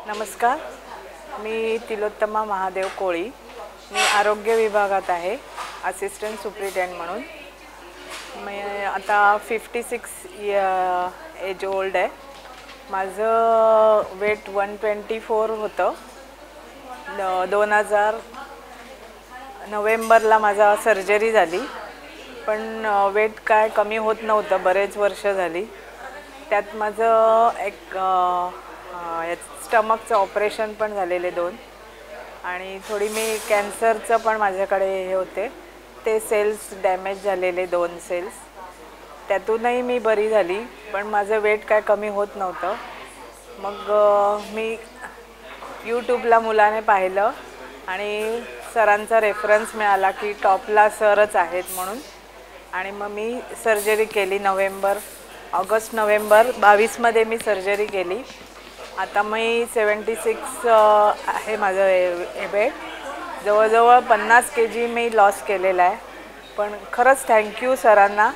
नमस्कार, मी तिलोत्तमा महादेव कोळी. मी आरोग्य विभागात आहे, असिस्टंट सुप्रिटेंडेंट म्हणून. मी आता 56 एज ओल्ड आहे. माझं वेट 124 होतं. 2000 नोव्हेंबरला माझा सर्जरी झाली, पण वेट काय कमी होत नव्हतं. बरेच वर्ष झाली. त्यात माझं एक स्टमकचं ऑपरेशन पण झालेले 2, आणि थोडी मी कॅन्सरचं पण माझ्याकडे हे होते. ते सेल्स डॅमेज झालेले 2 सेल्स. त्यातूनही मी बरी झाली, पण माझं वेट काय कमी होत नव्हतं. मग मी यूट्यूबला मुलाने पाहिलं आणि सरांचा रेफरन्स मिळाला की टॉपला सरच आहेत म्हणून. आणि मग मी सर्जरी केली. ऑगस्ट नोव्हेंबर 22मध्ये मी सर्जरी केली. आता मी 76 आहे माझं वेट. जवळजवळ 50 kg मी लॉस केलेला आहे. पण खरंच थँक्यू सरांना,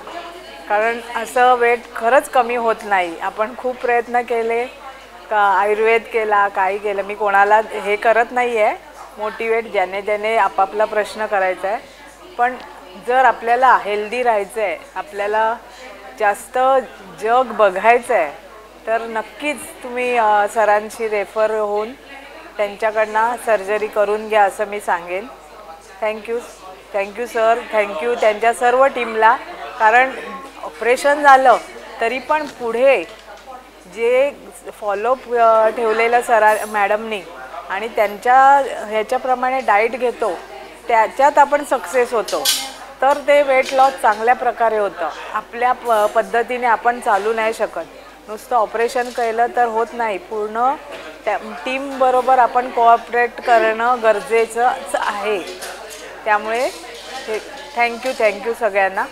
कारण असं वेट खरंच कमी होत नाही. आपण खूप प्रयत्न केले, का आयुर्वेद केला, काही केलं. मी कोणाला हे करत नाही आहे मोटिवेट, ज्याने आपापला प्रश्न करायचा आहे. पण जर आपल्याला हेल्दी राहायचं आहे, आपल्याला जास्त जग बघायचं आहे, तर नक्कीच तुम्ही सरांशी रेफर होऊन त्यांच्याकडनं सर्जरी करून घ्या असं मी सांगेन. थँक्यू सर, थँक्यू त्यांच्या सर्व टीमला. कारण ऑपरेशन झालं तरी पण पुढे जे फॉलोअप ठेवलेलं मॅडमनी आणि त्यांच्या ह्याच्याप्रमाणे डाईट घेतो, त्याच्यात आपण सक्सेस होतो. तर ते वेट लॉस चांगल्या प्रकारे होतं. आपल्या पद्धतीने आपण चालू नाही शकत. नुसतं ऑपरेशन केलं तर होत नाही. पूर्ण त्या टीमबरोबर आपण कोऑपरेट करणं गरजेचं आहे. त्यामुळे थँक्यू सगळ्यांना.